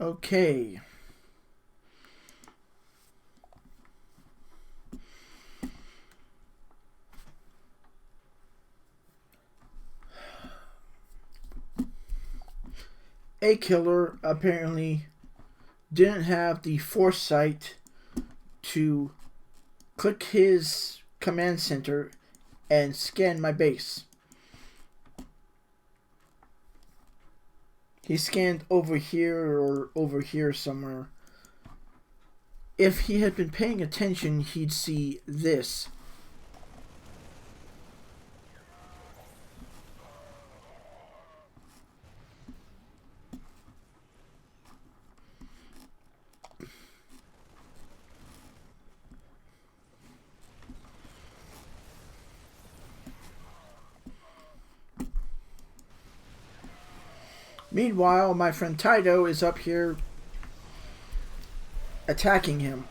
Okay. A killer apparently didn't have the foresight to click his command center and scan my base. He scanned over here or over here somewhere. If he had been paying attention, he'd see this. Meanwhile, my friend Taito is up here attacking him.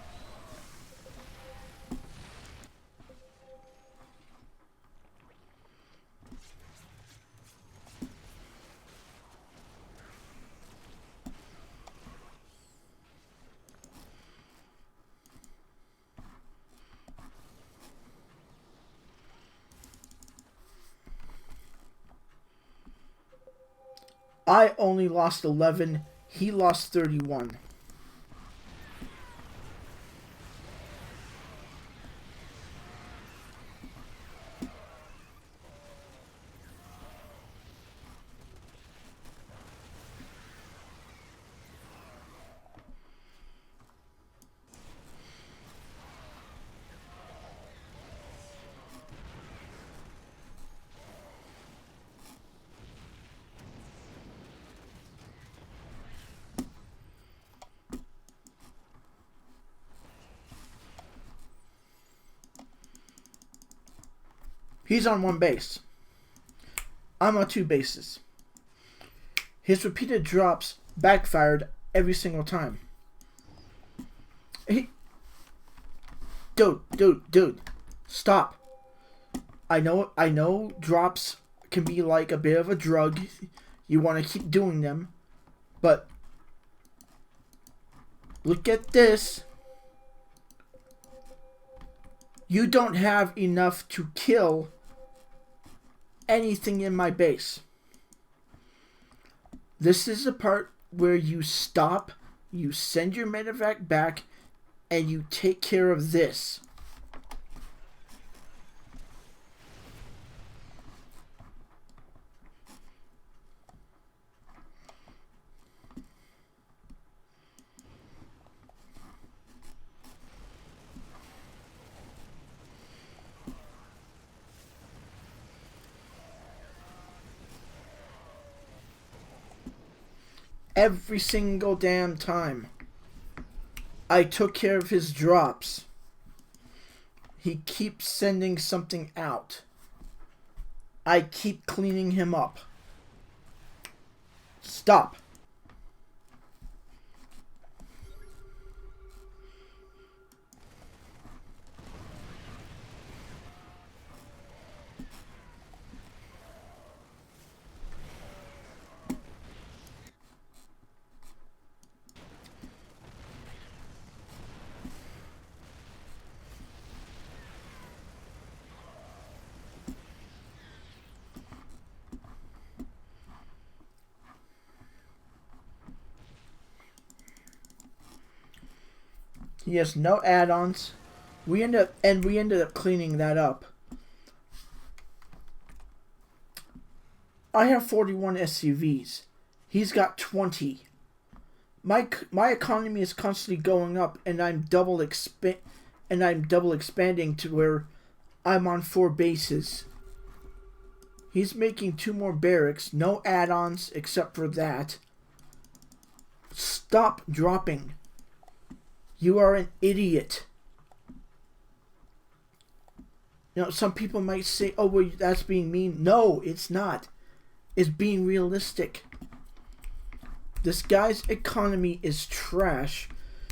I only lost 11. He lost 31. He's on one base. I'm on two bases. His repeated drops backfired every single time. Dude, stop. I know drops can be like a bit of a drug. You want to keep doing them, but look at this. You don't have enough to kill anything in my base. This is the part where you stop, you send your medevac back, and you take care of this. Every single damn time. I took care of his drops. He keeps sending something out. I keep cleaning him up. Stop. He has no add-ons. We ended up cleaning that up. I have 41 SUVs. He's got 20. My economy is constantly going up, and I'm double expanding to where I'm on 4 bases. He's making 2 more barracks, no add-ons except for that. Stop dropping. You are an idiot. You know, some people might say, oh, well, that's being mean. No, it's not. It's being realistic. This guy's economy is trash.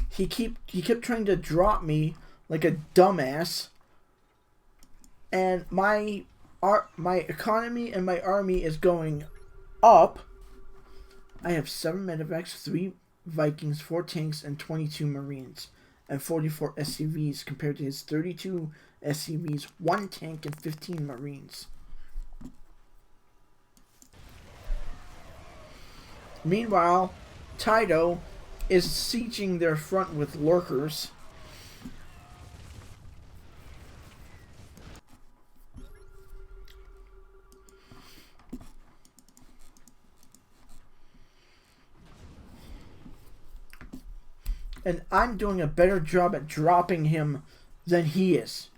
He kept trying to drop me like a dumbass. And my economy and my army is going up. I have 7 medevacs, 3 Vikings, 4 tanks, and 22 Marines, and 44 SCVs compared to his 32 SCVs, 1 tank, and 15 Marines. Meanwhile, Taito is sieging their front with lurkers. And I'm doing a better job at dropping him than he is.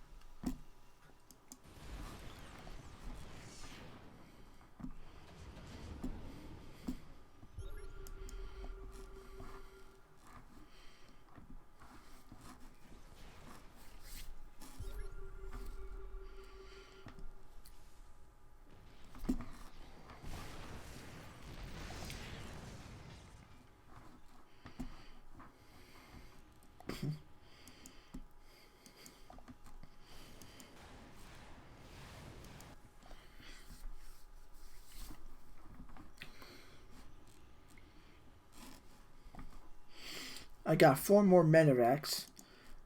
I got 4 more Medivacs.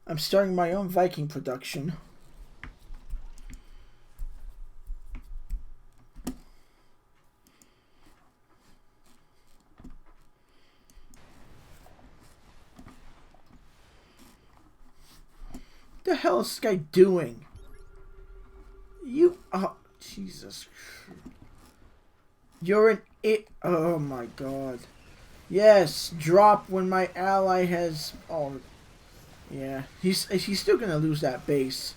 I'm starting my own Viking production. What the hell is this guy doing? You... Oh, Jesus. You're an it... Oh my god. Yes, drop when my ally has... Oh, yeah. He's still gonna lose that base.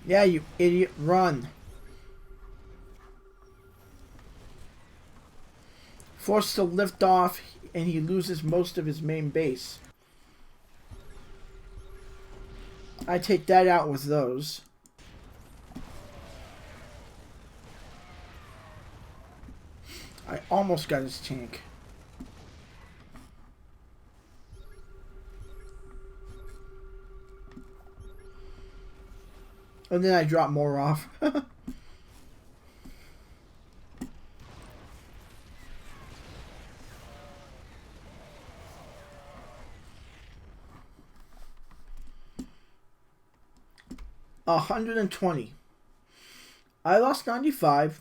Yeah, you idiot, run. Forced to lift off, and he loses most of his main base. I take that out with those. I almost got his tank. And then I drop more off. $120. I lost 95.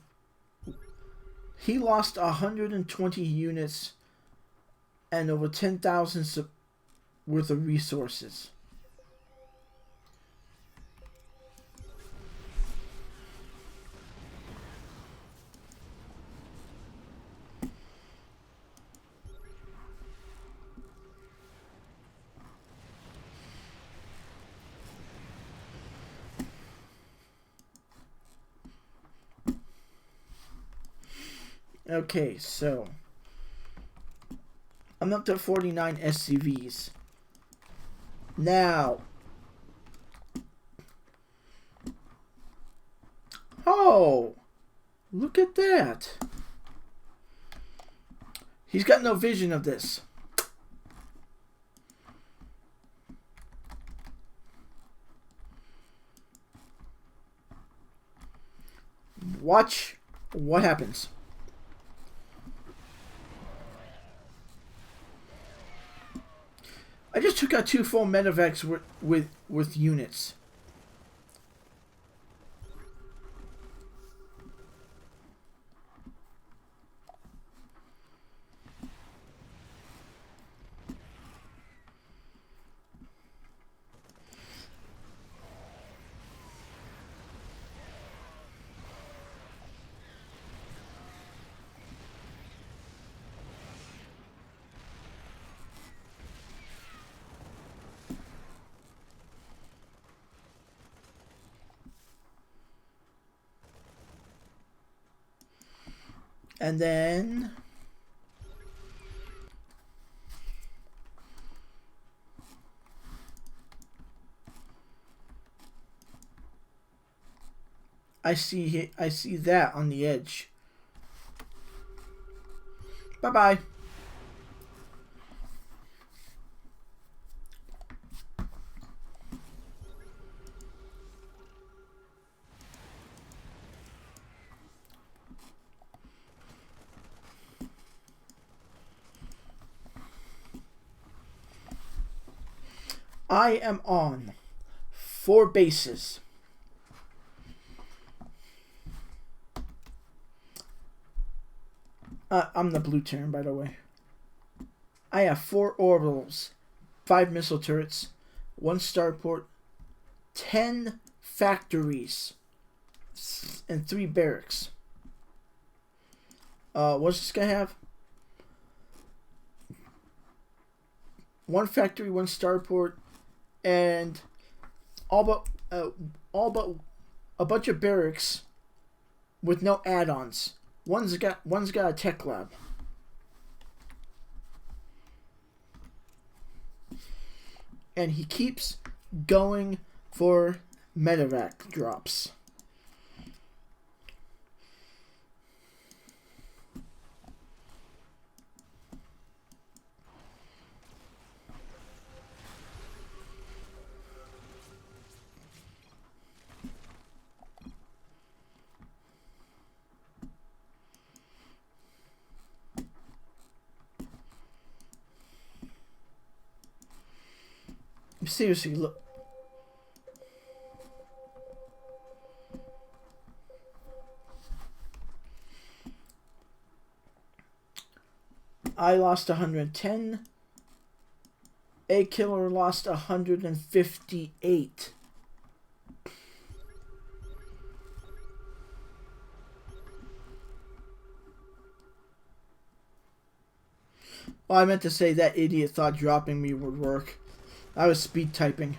He lost 120 units and over 10,000 worth of resources. Okay, so I'm up to 49 SCVs. Now, oh, look at that. He's got no vision of this. Watch what happens. I just took out 2 full Medivacs with units. And then I see that on the edge. Bye bye. I am on 4 bases. I'm the blue turn, by the way. I have 4 orbitals, 5 missile turrets, 1 starport, 10 factories, and 3 barracks. What's this guy have? 1 factory, 1 starport, and all but a bunch of barracks with no add-ons. One's got a tech lab. And he keeps going for Medivac drops. Seriously, look. I lost 110. A killer lost 158. Well, I meant to say that idiot thought dropping me would work. I was speed typing.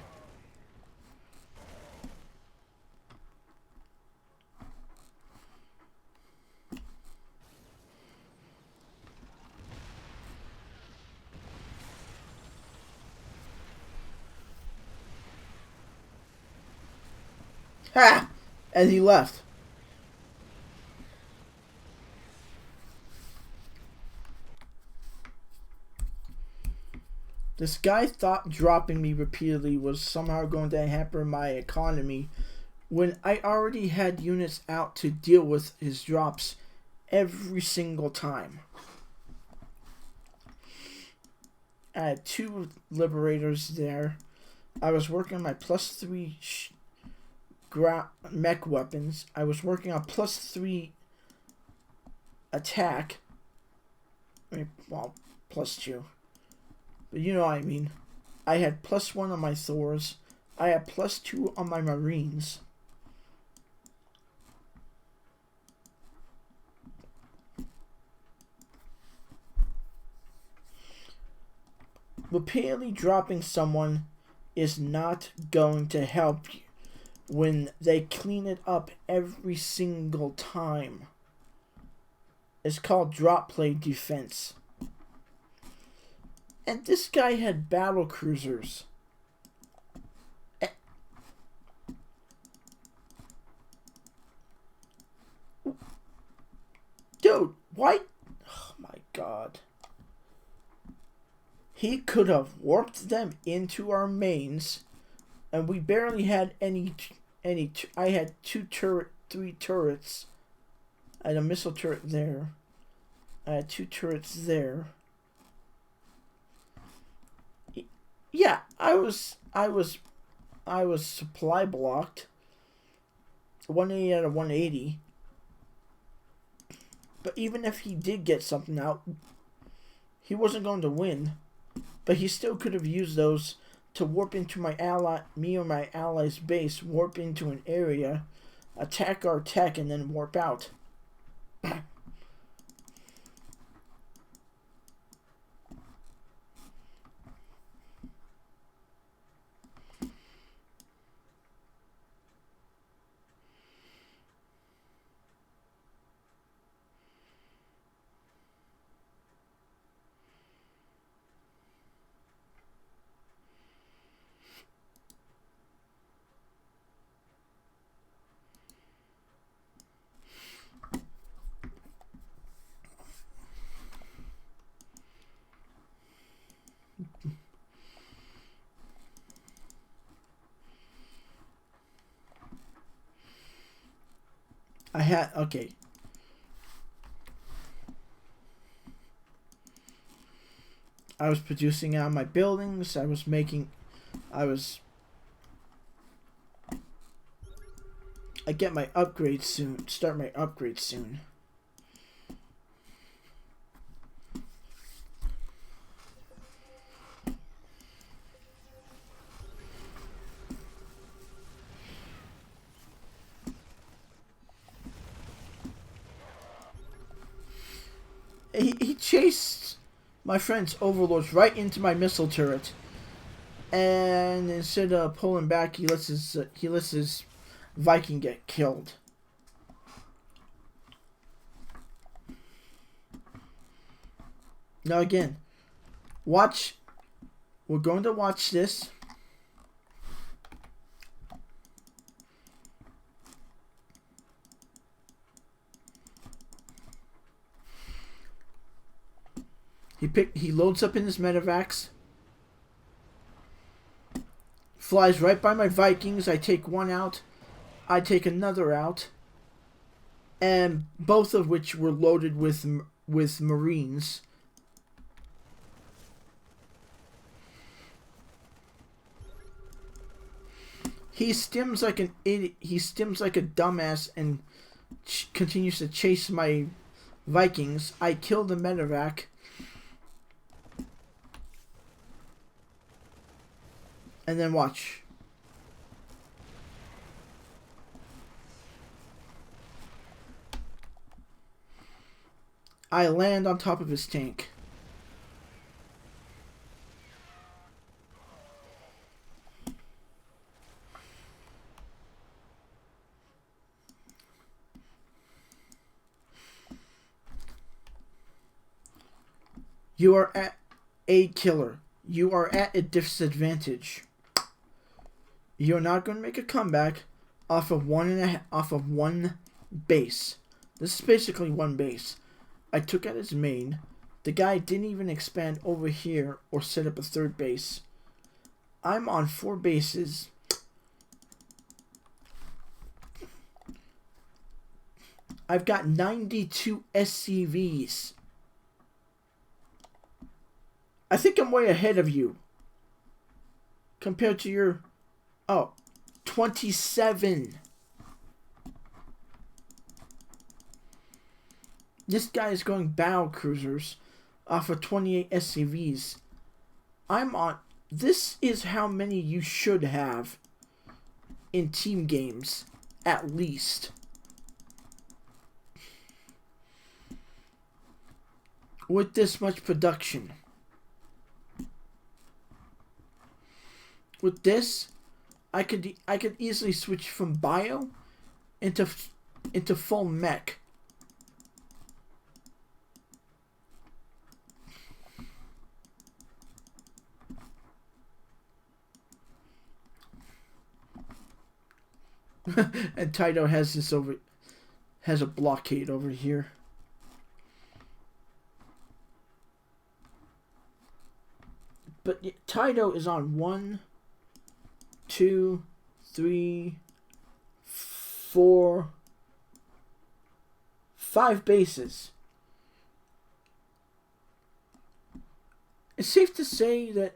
Ha! And he left. This guy thought dropping me repeatedly was somehow going to hamper my economy when I already had units out to deal with his drops every single time. I had 2 liberators there. I was working on my +3 mech weapons. I was working on +3 attack. Well, +2. But you know what I mean. I had +1 on my Thors. I had +2 on my Marines. Repeatedly dropping someone is not going to help you when they clean it up every single time. It's called drop play defense. And this guy had battle cruisers. Dude, why? Oh my god. He could have warped them into our mains, and we barely had any. I had 3 turrets. I had a missile turret there. I had 2 turrets there. Yeah, I was supply blocked. 180 out of 180. But even if he did get something out, he wasn't going to win. But he still could have used those to warp into me or my ally's base, warp into an area, attack our tech, and then warp out. Okay. I was producing out my buildings. I get my upgrades soon. Start my upgrades soon. He chased my friend's overlords right into my missile turret, and instead of pulling back, he lets his Viking get killed. Now again, watch. We're going to watch this. He loads up in his Medivacs. Flies right by my Vikings. I take one out. I take another out. And both of which were loaded with Marines. He stims like an idiot. He stims like a dumbass and continues to chase my Vikings. I kill the Medivac. And then watch. I land on top of his tank. You are at a killer. You are at a disadvantage. You're not going to make a comeback off of one base. This is basically one base. I took out his main. The guy didn't even expand over here or set up a third base. I'm on 4 bases. I've got 92 SCVs. I think I'm way ahead of you. Compared to your... Oh, 27. This guy is going battle cruisers off of 28 SCVs. I'm on... This is how many you should have in team games, at least. With this much production. With this, I could easily switch from bio into full mech. And Taito has a blockade over here. But Taito is on 1, 2, 3, 4, 5 bases. It's safe to say that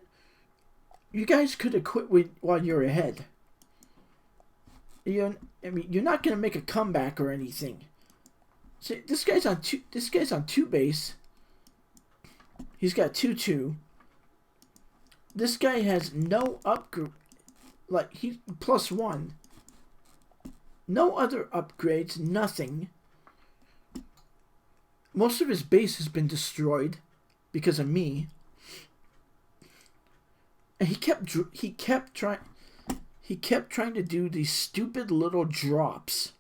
you guys could have quit while you're ahead. You're not gonna make a comeback or anything. See, this guy's on 2 base. He's got 2-2. This guy has no upgrade. Like, he +1. No other upgrades, nothing. Most of his base has been destroyed because of me. And he kept trying to do these stupid little drops.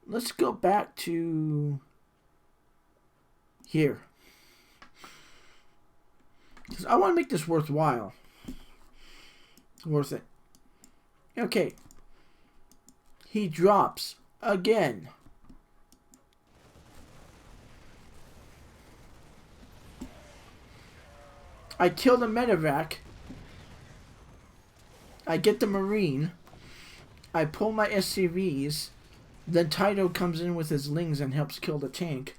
Let's go back to here. Because I want to make this worthwhile. Worth it. Okay. He drops again. I kill the Medivac. I get the Marine. I pull my SCVs. Then Taito comes in with his Lings and helps kill the tank.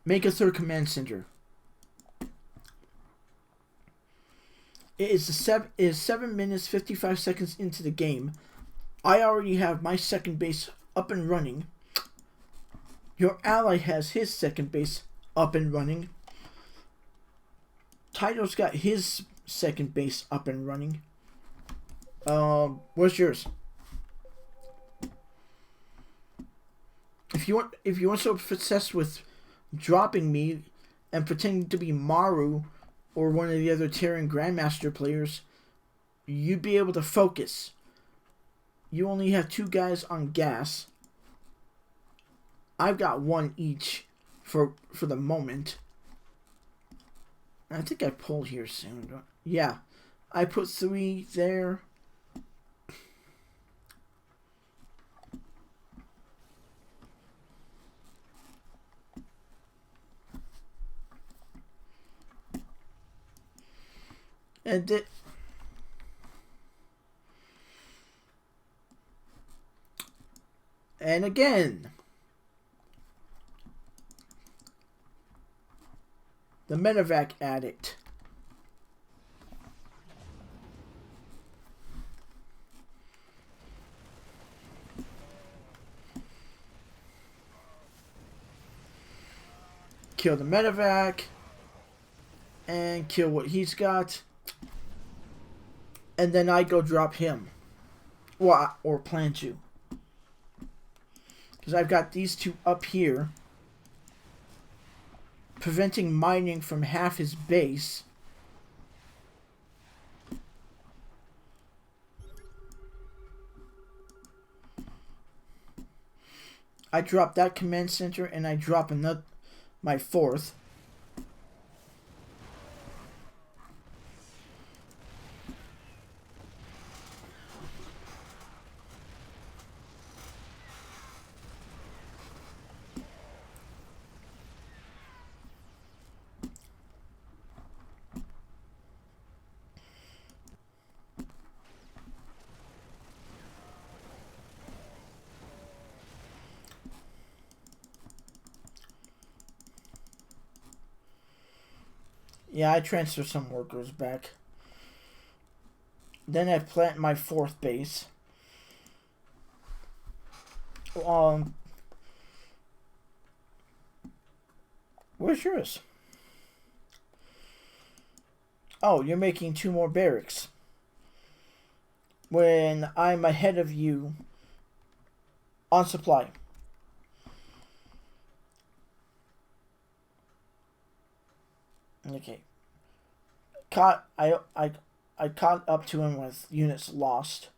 Make a third command center. It is 7 minutes 55 seconds into the game. I already have my second base up and running. Your ally has his second base up and running. Taito's got his second base up and running. What's yours? If you want so obsessed with dropping me and pretending to be Maru or one of the other Terran Grandmaster players, you'd be able to focus. You only have 2 guys on gas. I've got 1 each for the moment. I think I pull here soon. Yeah. I put 3 there. And again. The Medivac addict. Kill the Medivac. And kill what he's got. And then I go drop him. Well, or plan to. Because I've got these 2 up here. Preventing mining from half his base. I drop that command center and I drop another, my 4th. Yeah, I transfer some workers back. Then I plant my 4th base. Where's yours? Oh, you're making 2 more barracks. When I'm ahead of you on supply. Okay. I caught up to him with units lost.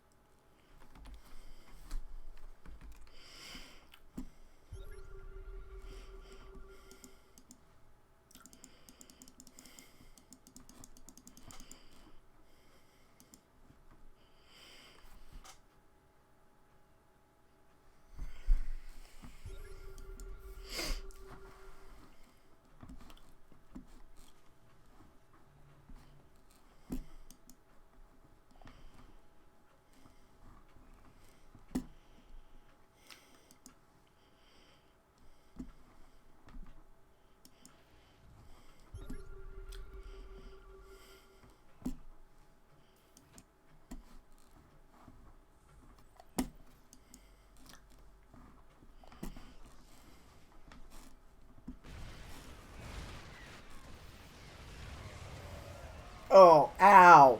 Oh, ow.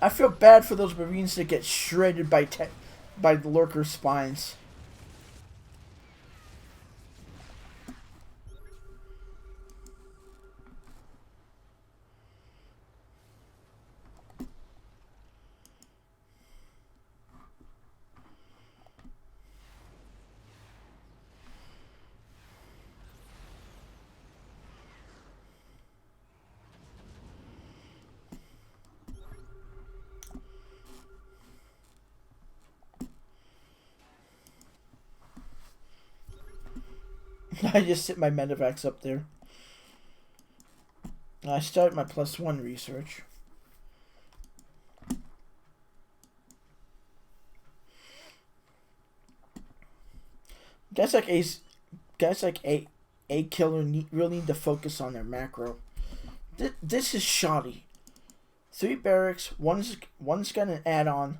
I feel bad for those Marines that get shredded by the lurker spines. I just sit my Medivacs up there. I start my +1 research. Guys like A Killer really need to focus on their macro. This is shoddy. 3 barracks, one's got an add-on,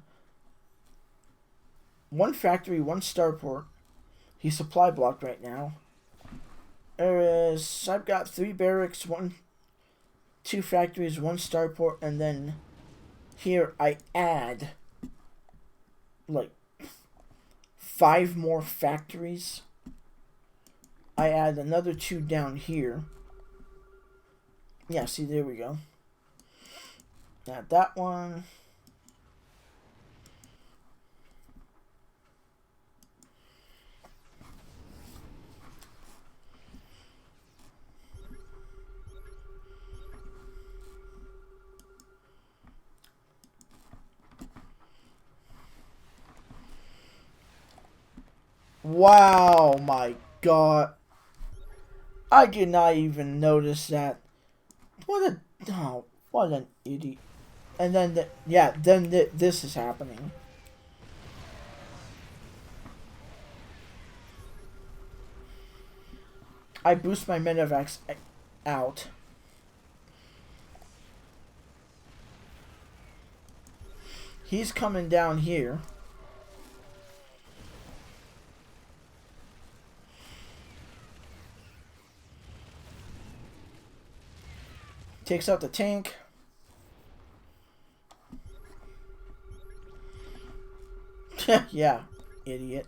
1 factory, 1 starport. He's supply blocked right now. Whereas I've got 3 barracks, 2 factories, 1 starport, and then here I add like 5 more factories. I add another 2 down here. Yeah, see, there we go. Add that one. Wow, my God. I did not even notice that. What an idiot. And then, this is happening. I boost my Medivacs out. He's coming down here. Takes out the tank. Yeah, idiot.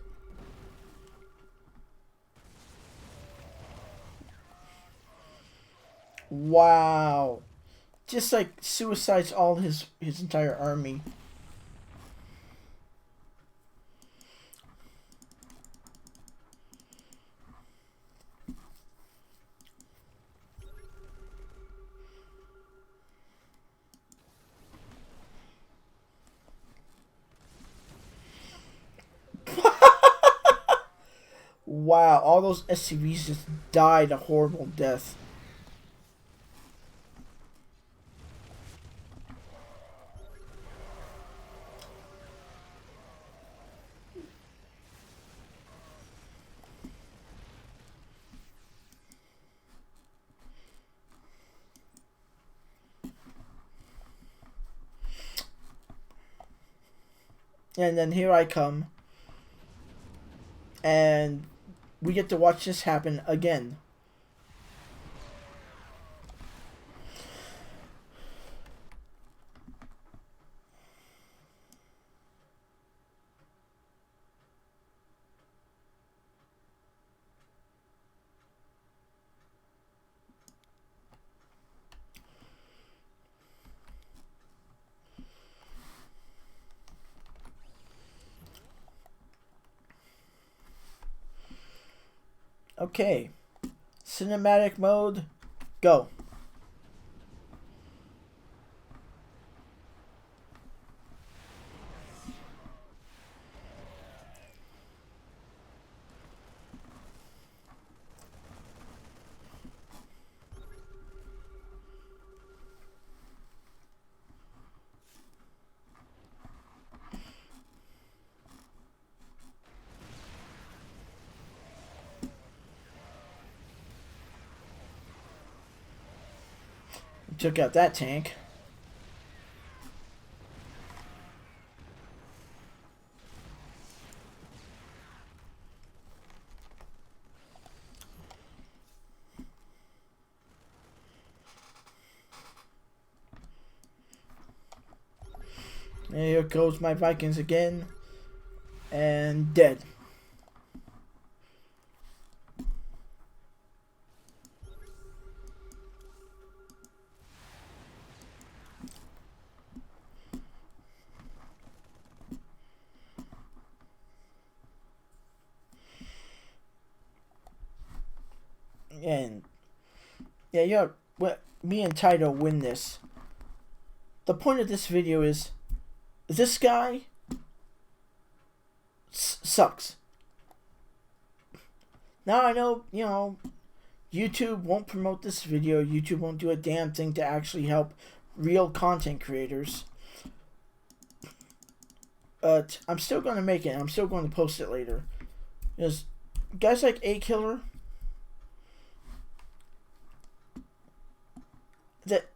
Wow. Just like suicides all his entire army. Wow, all those SCVs just died a horrible death. And then here I come. And we get to watch this happen again. Okay. Cinematic mode. Go. Took out that tank. And here goes my Vikings again. And dead. And yeah, me and Taito win this. The point of this video is this guy sucks. Now I know, YouTube won't promote this video. YouTube won't do a damn thing to actually help real content creators. But I'm still going to make it. I'm still going to post it later. Because guys like A Killer, that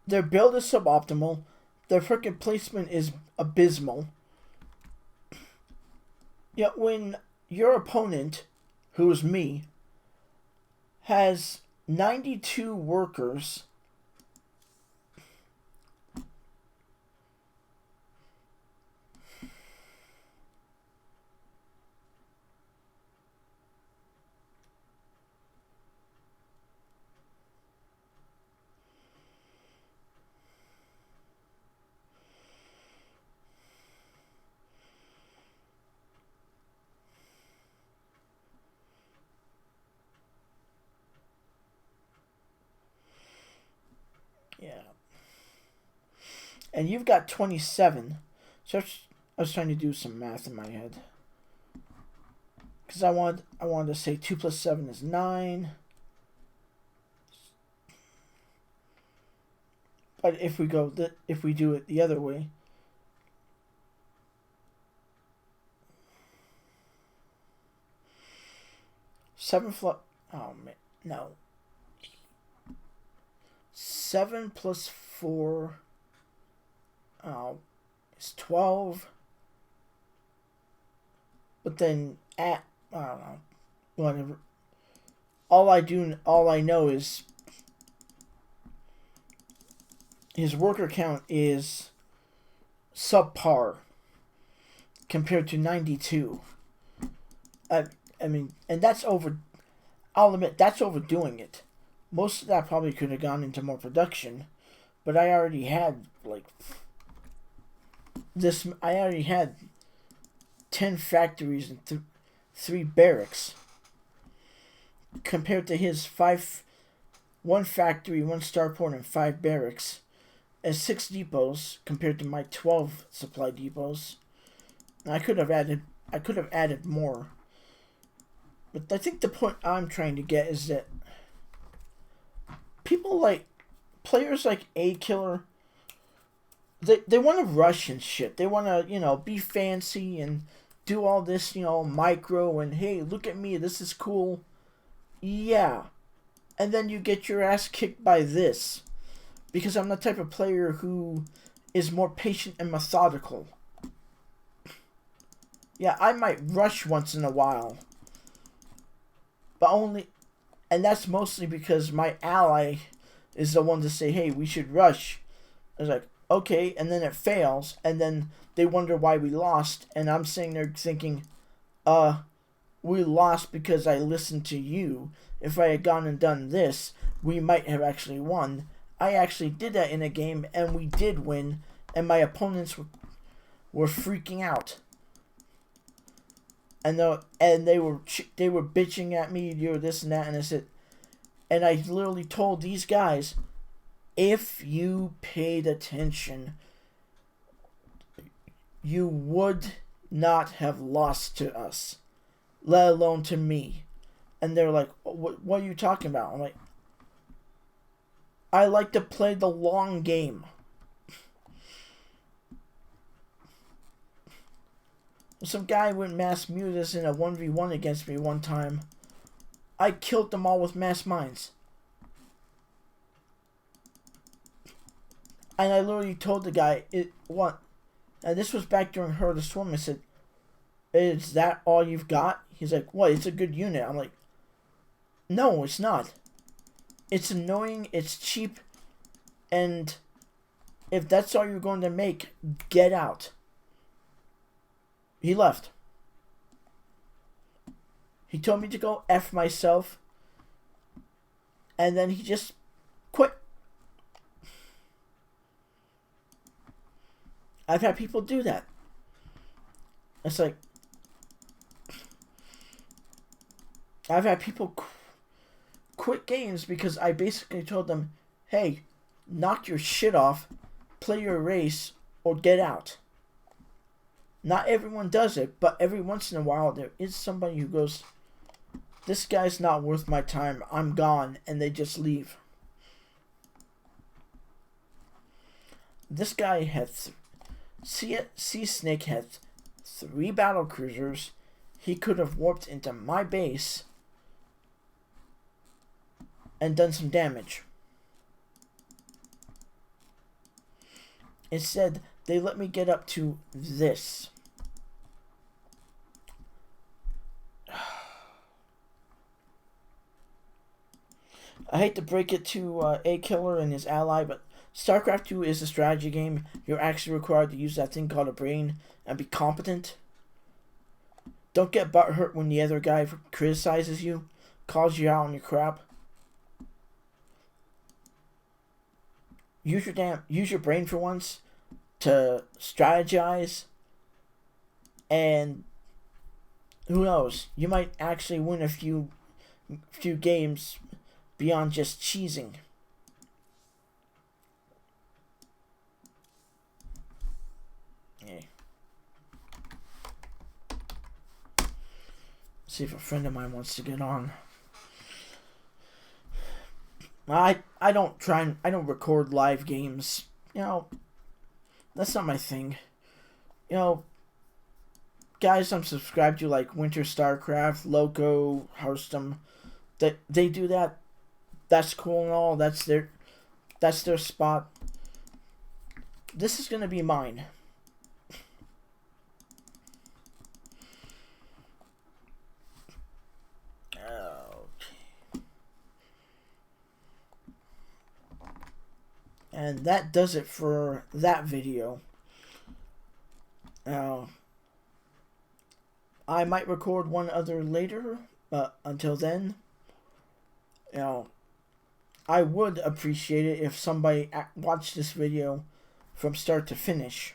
their build is suboptimal. Their freaking placement is abysmal. Yet when your opponent, who is me, has 92 workers, yeah, and you've got 27. So I was trying to do some math in my head. Because I wanted to say 2 plus 7 is 9. But if we do it the other way, oh man, no. 7 plus 4 is 12. But then I don't know, whatever. All I know is his worker count is subpar compared to 92. I mean, and that's I'll admit, that's overdoing it. Most of that probably could have gone into more production, but I already had, I already had 10 factories and 3 barracks. Compared to his 1 factory, 1 starport, and 5 barracks, and 6 depots compared to my 12 supply depots. I could have added more. But I think the point I'm trying to get is that players like A Killer, they want to rush and shit. They want to, be fancy and do all this, micro and, hey, look at me, this is cool. Yeah. And then you get your ass kicked by this. Because I'm the type of player who is more patient and methodical. Yeah, I might rush once in a while. And that's mostly because my ally is the one to say, hey, we should rush. I was like, okay, and then it fails, and then they wonder why we lost, and I'm sitting there thinking, we lost because I listened to you. If I had gone and done this, we might have actually won. I actually did that in a game, and we did win, and my opponents were freaking out. And they were bitching at me, you're this and that, and I said, and I literally told these guys, if you paid attention, you would not have lost to us, let alone to me. And they're like, what are you talking about? I'm like, I like to play the long game. Some guy went mass mutas in a 1v1 against me one time. I killed them all with mass mines. And I literally told the guy, and this was back during Herd of Swarm, I said, is that all you've got? He's like, what, it's a good unit. I'm like, no, it's not. It's annoying, it's cheap, and if that's all you're going to make, get out. He left. He told me to go F myself, and then he just quit. I've had people do that. It's like, I've had people quit games because I basically told them, hey, knock your shit off, play your race, or get out. Not everyone does it, but every once in a while there is somebody who goes, This guy's not worth my time. I'm gone. And they just leave. This guy had... Sea Snake had 3 battle cruisers. He could have warped into my base and done some damage. Instead, they let me get up to this. I hate to break it to A-Killer and his ally, but Starcraft2 is a strategy game. You're actually required to use that thing called a brain and be competent. Don't get butthurt when the other guy criticizes you, calls you out on your crap. Use your brain for once to strategize, and who knows, you might actually win a few games beyond just cheesing. Yeah. See if a friend of mine wants to get on. I don't record live games. You know, that's not my thing. You know, guys I'm subscribed to like Winter Starcraft, Loco, Hearthstone, they do that. That's cool and all. That's their spot. This is gonna be mine. And that does it for that video. I might record one other later, but until then, I would appreciate it if somebody watched this video from start to finish.